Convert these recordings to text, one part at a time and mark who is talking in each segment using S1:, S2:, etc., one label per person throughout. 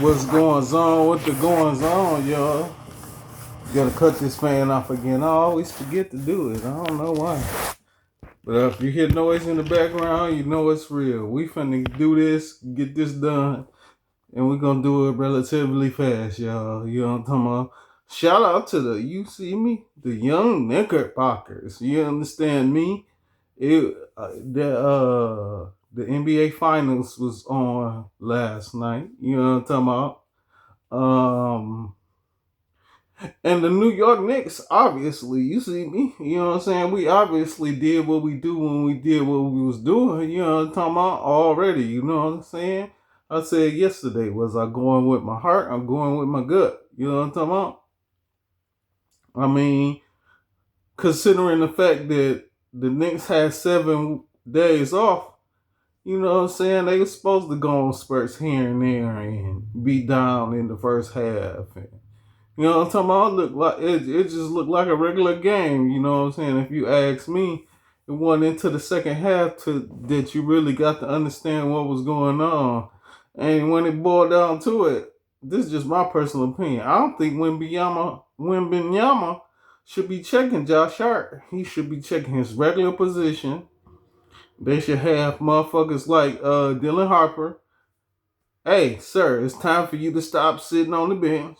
S1: What's going on? What the goings on, y'all? Gotta cut this fan off again. I always forget to do it. I don't know why. But if you hear noise in the background, you know it's real. We finna do this, get this done, and we're gonna do it relatively fast, y'all. You know what I'm talking about? Shout out to you see me? The young knickerbockers. You understand me? The NBA Finals was on last night. You know what I'm talking about? And the New York Knicks, obviously, you see me. You know what I'm saying? We obviously did what we do when we did what we was doing. You know what I'm talking about? Already, you know what I'm saying? I said yesterday, was I going with my heart? I'm going with my gut. You know what I'm talking about? I mean, considering the fact that the Knicks had 7 days off, you know what I'm saying? They were supposed to go on spurts here and there and be down in the first half. And, you know what I'm talking about? Look like it just looked like a regular game, you know what I'm saying? If you ask me, it went into the second half that you really got to understand what was going on. And when it boiled down to it, this is just my personal opinion. I don't think Wembanyama should be checking Josh Hart. He should be checking his regular position. They should have motherfuckers like Dylan Harper. Hey, sir, it's time for you to stop sitting on the bench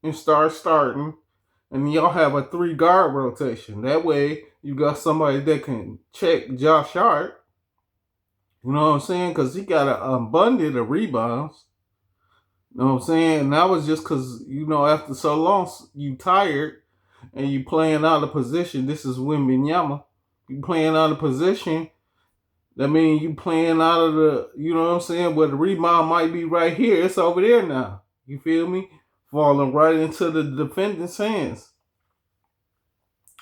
S1: and start starting. And y'all have a 3 guard rotation. That way, you got somebody that can check Josh Hart. You know what I'm saying? Because he got an abundance of rebounds. You know what I'm saying? And that was just because, after so long, you tired and you playing out of position. This is Wembanyama. You playing out of position. That means you playing out of the, you know what I'm saying? Where the rebound might be right here. It's over there now. You feel me? Falling right into the defendant's hands.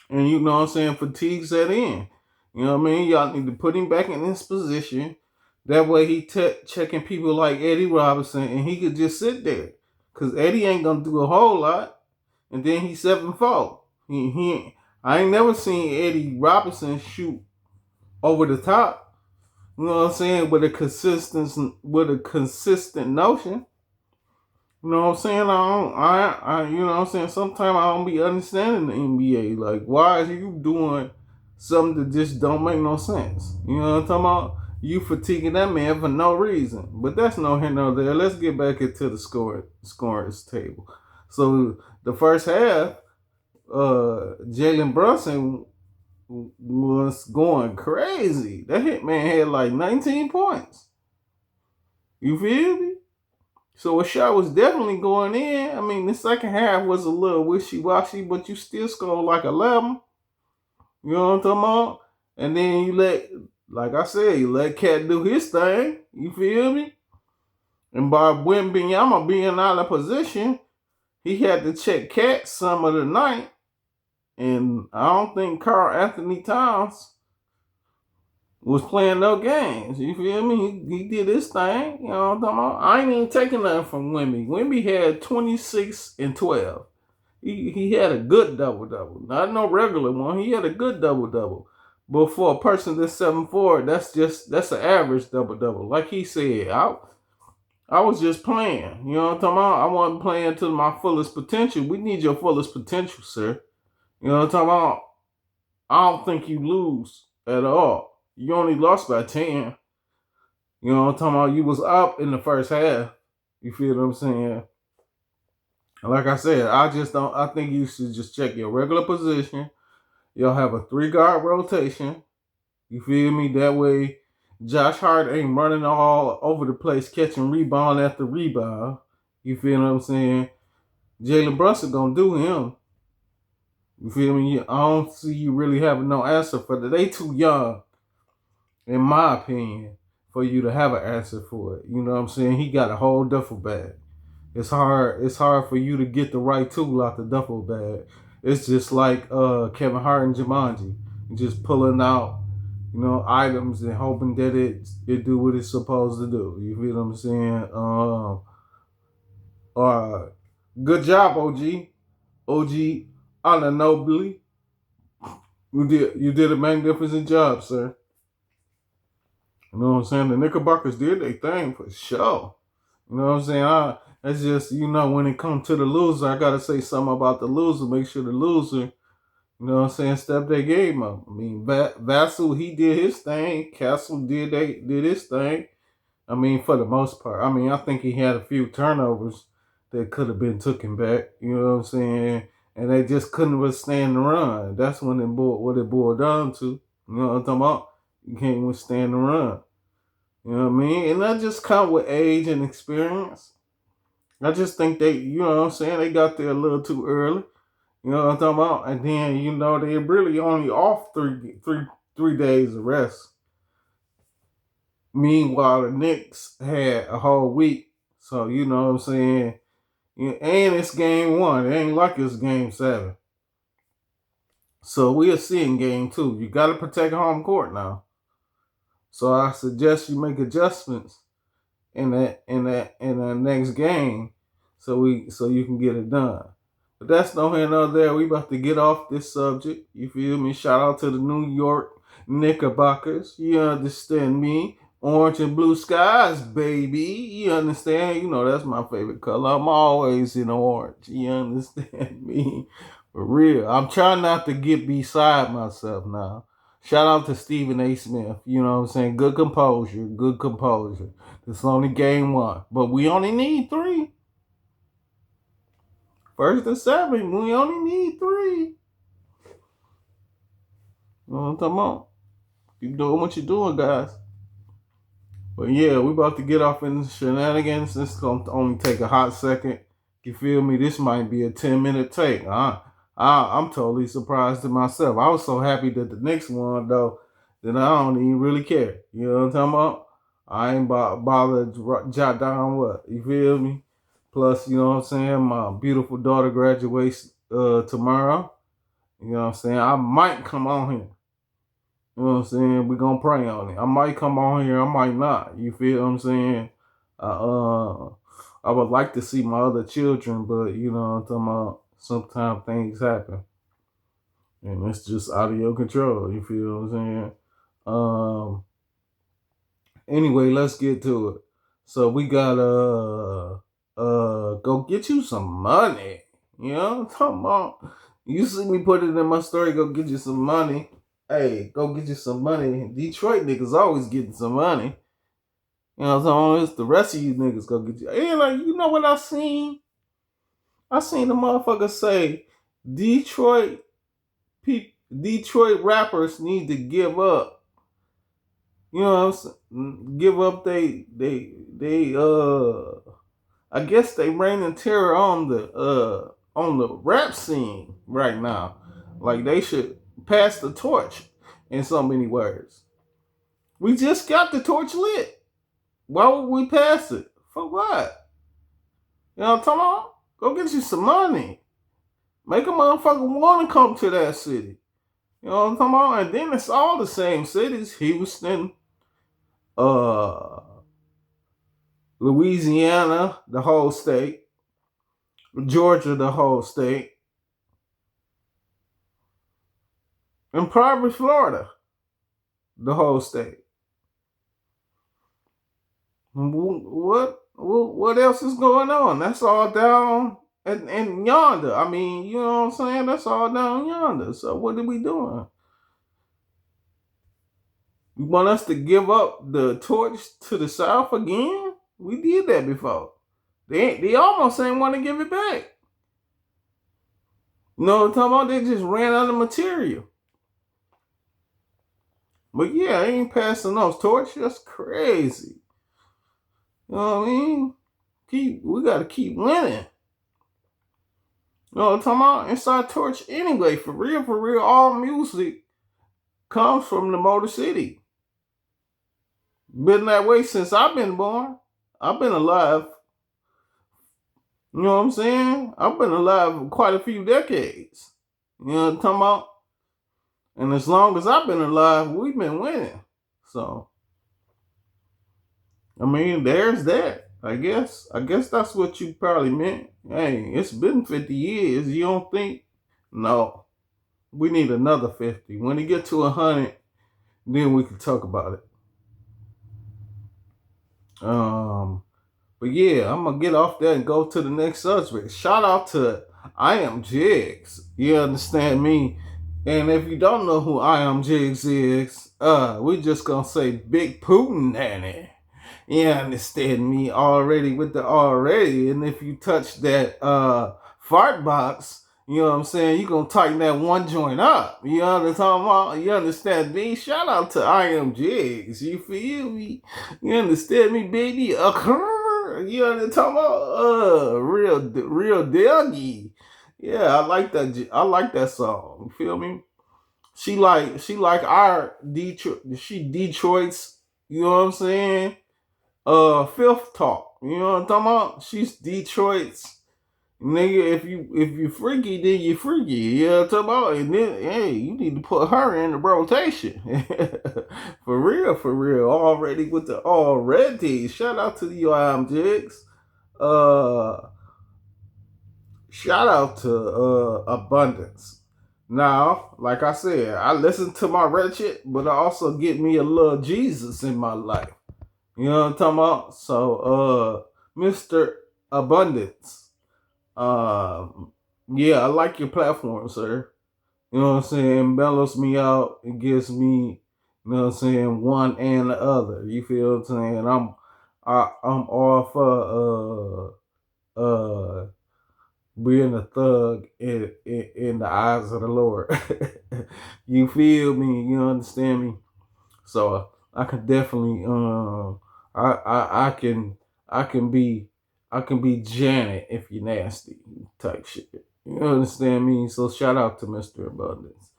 S1: And you know what I'm saying? Fatigue set in. You know what I mean? Y'all need to put him back in this position. That way he checking people like Eddie Robinson and he could just sit there. Because Eddie ain't going to do a whole lot. And then he's 7'4". I ain't never seen Eddie Robinson shoot over the top. You know what I'm saying? With a consistent notion. You know what I'm saying? You know what I'm saying? Sometimes I don't be understanding the NBA. Like, why is you doing something that just don't make no sense? You know what I'm talking about? You fatiguing that man for no reason. But that's no here nor there. Let's get back into the scorers table. So the first half, Jalen Brunson was going crazy. That hitman had like 19 points. You feel me? So a shot was definitely going in. I mean, the second half was a little wishy-washy, but you still scored like 11. You know what I'm talking about? And then like I said, you let Cat do his thing. You feel me? And by Wembanyama being out of position, he had to check Cat some of the night. And I don't think Karl Anthony Towns was playing no games. You feel me? He did his thing. You know what I'm talking about? I ain't even taking nothing from Wemby. Wemby had 26 and 12. He had a good double-double. Not no regular one. He had a good double-double. But for a person that's 7'4", that's an average double-double. Like he said, I was just playing. You know what I'm talking about? I wasn't playing to my fullest potential. We need your fullest potential, sir. You know what I'm talking about? I don't think you lose at all. You only lost by 10. You know what I'm talking about? You was up in the first half. You feel what I'm saying? Like I said, I think you should just check your regular position. You'll have a 3-guard rotation. You feel me? That way, Josh Hart ain't running all over the place, catching rebound after rebound. You feel what I'm saying? Jalen Brunson gonna do him. You feel me? I don't see you really having no answer for that. They too young, in my opinion, for you to have an answer for it. You know what I'm saying? He got a whole duffel bag. It's hard for you to get the right tool out the duffel bag. It's just like Kevin Hart and Jumanji. Just pulling out, items and hoping that it do what it's supposed to do. You feel what I'm saying? Good job, OG. OG Ananobly. You did a magnificent job, sir. You know what I'm saying? The Knickerbockers did their thing for sure. You know what I'm saying? That's just, when it comes to the loser, I gotta say something about the loser. Make sure the loser, what I'm saying, step their game up. I mean, Vassal, he did his thing. Castle did his thing. I mean, for the most part. I mean, I think he had a few turnovers that could have been taken back. You know what I'm saying? And they just couldn't withstand the run. That's when what it boiled down to. You know what I'm talking about? You can't withstand the run. You know what I mean? And that just come with age and experience. I just think they, what I'm saying, they got there a little too early. You know what I'm talking about? And then, they really only off three days of rest. Meanwhile, the Knicks had a whole week. So, you know what I'm saying? And it's game one. It ain't like it's game seven. So we'll see in game two. You got to protect home court now. So I suggest you make adjustments in that next game, so you can get it done. But that's no here nor there. We about to get off this subject. You feel me? Shout out to the New York Knickerbockers. You understand me? Orange and blue skies, baby. You understand? That's my favorite color. I'm always in orange. You understand me? For real. I'm trying not to get beside myself now. Shout out to Stephen A. Smith. You know what I'm saying? Good composure. Good composure. It's only game one. But we only need three. First and seven, we only need three. You know what I'm talking about? Keep doing what you're doing, guys. But yeah, we about to get off in the shenanigans. This is going to only take a hot second. You feel me? This might be a 10-minute take. I'm totally surprised at myself. I was so happy that the next one, though, that I don't even really care. You know what I'm talking about? I ain't bothered to jot down what. You feel me? Plus, you know what I'm saying? My beautiful daughter graduates tomorrow. You know what I'm saying? I might come on here. You know what I'm saying? We're going to pray on it. I might come on here. I might not. You feel what I'm saying? I would like to see my other children, but, you know what I'm talking about? Sometimes things happen. And it's just out of your control. You feel what I'm saying? Anyway, let's get to it. So we got go get you some money. You know what I'm talking about? You see me put it in my story, go get you some money. Hey, go get you some money. Detroit niggas always getting some money. You know what I'm talking about? It's the rest of you niggas go get you. And like, you know what I seen? I seen the motherfucker say Detroit Detroit rappers need to give up. You know what I'm saying? Give up they I guess they reigning terror on the rap scene right now. Like they should pass the torch in so many words. We just got the torch lit. Why would we pass it? For what? You know what I'm talking about? Go get you some money. Make a motherfucker want to come to that city. You know what I'm talking about? And then it's all the same cities. Houston, uh, Louisiana, the whole state. Georgia, the whole state. And probably Florida, the whole state. What else is going on? That's all down and yonder. I mean, you know what I'm saying? That's all down yonder. So what are we doing? You want us to give up the torch to the South again? We did that before. They almost ain't want to give it back. You know what I'm talking about? They just ran out of material. But yeah, I ain't passing those torch. That's crazy. You know what I mean? We gotta keep winning. You know what I'm talking about? Inside Torch anyway, for real, all music comes from the Motor City. Been that way since I've been born. I've been alive. You know what I'm saying? I've been alive for quite a few decades. You know what I'm talking about? And as long as I've been alive, we've been winning. So, I mean, there's that. I guess that's what you probably meant. Hey, it's been 50 years. You don't think? No. We need another 50. When it get to 100, then we can talk about it. But yeah, I'm gonna get off that and go to the next subject. Shout out to I Am Jigs. You understand me? And if you don't know who I Am Jigs is, we just gonna say Big Putin Nanny. You understand me already with the already. And if you touch that fart box, you know what I'm saying, you gonna tighten that one joint up. You understand? You understand me? Shout out to I Am Jigs. You feel me? You understand me, baby? You understand real Dougie. Yeah, I like that. I like that song. You feel me? She like our Detroit. She Detroit's. You know what I'm saying? Filth talk. You know what I'm talking about? She's Detroit's nigga. If you freaky, then you freaky. You know what I'm talking about? And then hey, you need to put her in the rotation. For real. Already with the already. Shout out to the Jigs. Uh Shout out to Abundance. Now, like I said, I listen to my wretched, but I also get me a little Jesus in my life. You know what I'm talking about? So, Mr. Abundance. Yeah, I like your platform, sir. You know what I'm saying? It mellows me out. It gives me, you know what I'm saying, one and the other. You feel what I'm saying? I'm all for being a thug in the eyes of the Lord. You feel me? You understand me? So I can definitely I can be Janet if you're nasty type shit. You understand me? So shout out to Mr. Abundance.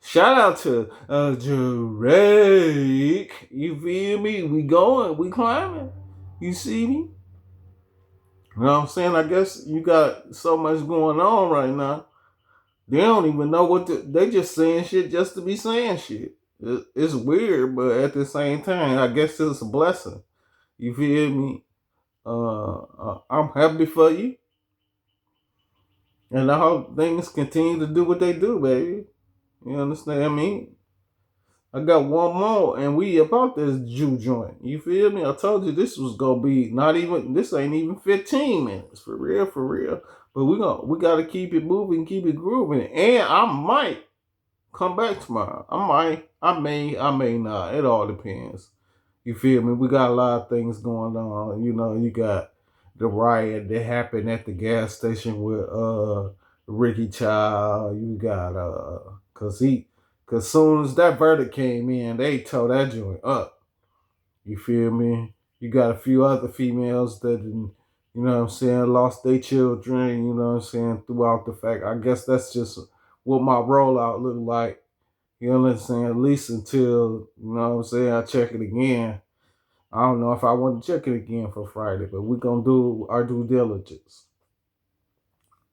S1: Shout out to Drake. You feel me? We climbing. You see me? You know what I'm saying? I guess you got so much going on right now. They don't even know they just saying shit just to be saying shit. It's weird, but at the same time, I guess it's a blessing. You feel me? I'm happy for you, and I hope things continue to do what they do, baby. You understand me? I got one more, and we about this Jew joint. You feel me? I told you this was gonna be not even. This ain't even 15 minutes for real, for real. But we gotta keep it moving, keep it grooving, and I might come back tomorrow. I may not. It all depends. You feel me? We got a lot of things going on. You know, you got the riot that happened at the gas station with Ricky Child. You got cause soon as that verdict came in, they tore that joint up. You feel me? You got a few other females that you know what I'm saying, lost their children, you know what I'm saying, throughout the fact. I guess that's just what my rollout looked like. You know what I'm saying? At least until, you know what I'm saying, I check it again. I don't know if I want to check it again for Friday, but we're going to do our due diligence.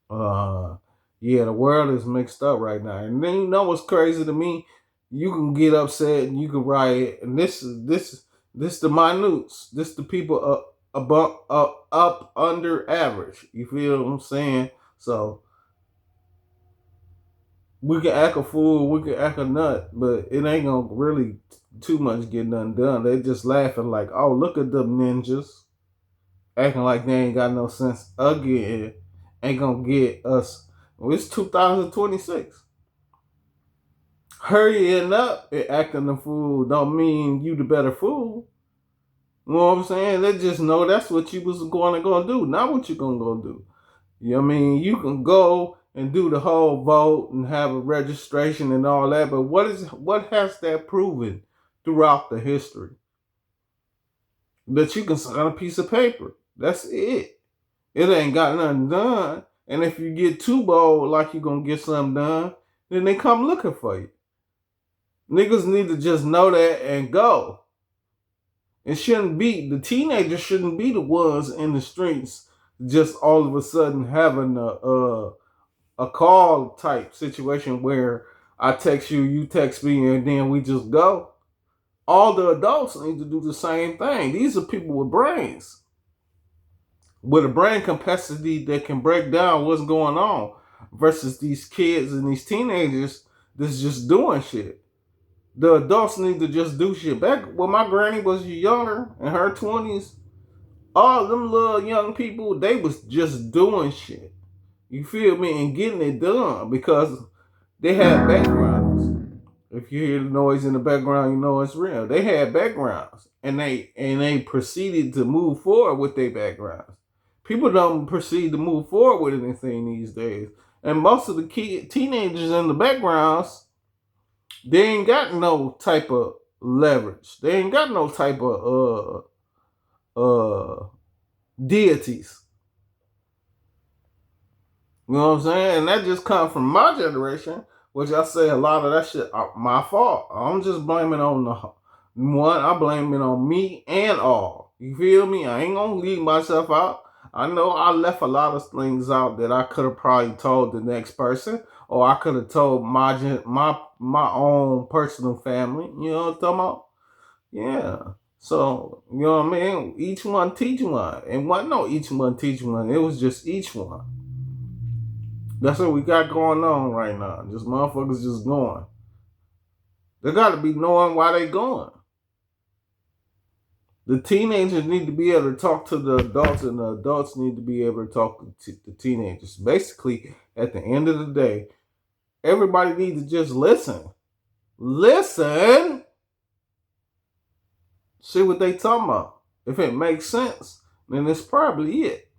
S1: Uh, yeah, the world is mixed up right now. And then you know what's crazy to me? You can get upset and you can riot. And this the minutes. This the people up under average. You feel what I'm saying? So we can act a fool, we can act a nut, but it ain't gonna really too much get nothing done. They just laughing like, oh, look at them ninjas acting like they ain't got no sense again. Ain't gonna get us. Well, it's 2026. Hurrying up and acting the fool don't mean you the better fool. You know what I'm saying? They just know that's what you was gonna do, not what you gonna go do. You know what I mean? You can go and do the whole vote and have a registration and all that, but what has that proven throughout the history? That you can sign a piece of paper. That's it. It ain't got nothing done. And if you get too bold like you're gonna get something done, then they come looking for you. Niggas need to just know that and go. It shouldn't be the teenagers shouldn't be the ones in the streets just all of a sudden having a call type situation where I text you, you text me, and then we just go. All the adults need to do the same thing. These are people with brains, with a brain capacity that can break down what's going on, versus these kids and these teenagers that's just doing shit. The adults need to just do shit. Back when my granny was younger, in her 20s, All them little young people, they was just doing shit. You feel me? And getting it done because they had backgrounds. If you hear the noise in the background, you know it's real. They had backgrounds, and they proceeded to move forward with their backgrounds. People don't proceed to move forward with anything these days, and most of the teenagers in the backgrounds, they ain't got no type of leverage. They ain't got no type of deities. You know what I'm saying? And that just comes from my generation, which I say a lot of that shit my fault. I'm just blaming on the one. I blame it on me and all. You feel me? I ain't gonna leave myself out. I know I left a lot of things out that I could have probably told the next person, or I could have told my own personal family. You know what I'm talking about? Yeah. So you know what I mean? Each one teach one, and what? No, each one teach one. It was just each one. That's what we got going on right now. Just motherfuckers just going. They got to be knowing why they going. The teenagers need to be able to talk to the adults, and the adults need to be able to talk to the teenagers. Basically, at the end of the day, everybody needs to just listen. Listen. See what they talking about. If it makes sense, then it's probably it.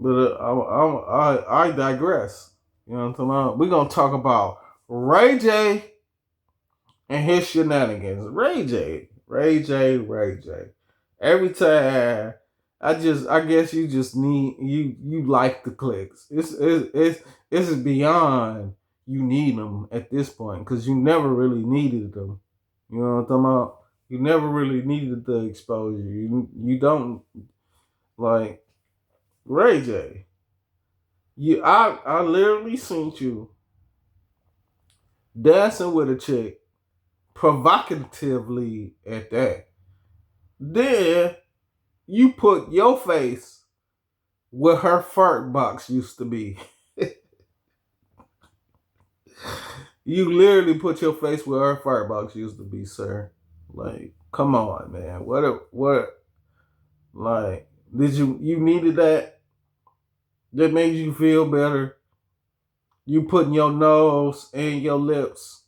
S1: But I digress. You know what I'm talking about? We're going to talk about Ray J and his shenanigans. Ray J. Every time I guess you just need you like the clicks. It's beyond you need them at this point because you never really needed them. You know what I'm talking about? You never really needed the exposure. You don't like Ray J. I literally seen you dancing with a chick provocatively at that. Then you put your face where her fart box used to be. You literally put your face where her fart box used to be, sir. Like, come on, man. What like did you needed that? That made you feel better? You putting your nose and your lips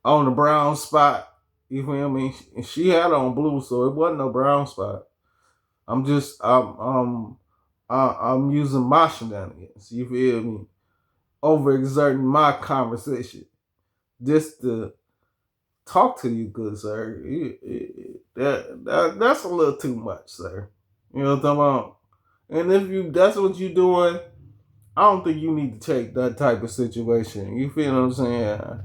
S1: on the brown spot. You feel me? And she had on blue, so it wasn't no brown spot. I'm just I'm using my shenanigans. You feel me? Overexerting my conversation just to talk to you, good sir. That's a little too much, sir. You know what I'm talking about? And if that's what you're doing, I don't think you need to take that type of situation. You feel what I'm saying? I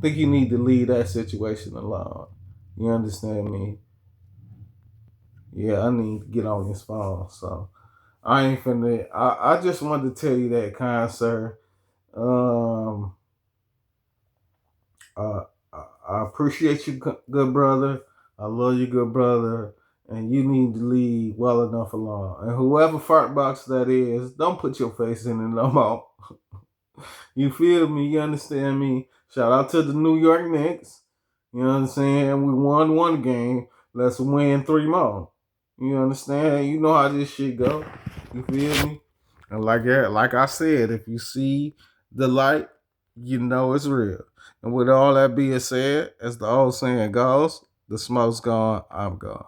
S1: think you need to leave that situation alone. You understand me? Yeah, I need to get on this phone. So I ain't finna. I just wanted to tell you that, kind sir. Um, uh, I appreciate you, good brother. I love you, good brother. And you need to leave well enough alone. And whoever fart box that is, don't put your face in it no more. You feel me? You understand me? Shout out to the New York Knicks. You know what I'm saying? We won one game. Let's win three more. You understand? You know how this shit go. You feel me? And like I said, if you see the light, you know it's real. And with all that being said, as the old saying goes, the smoke's gone, I'm gone.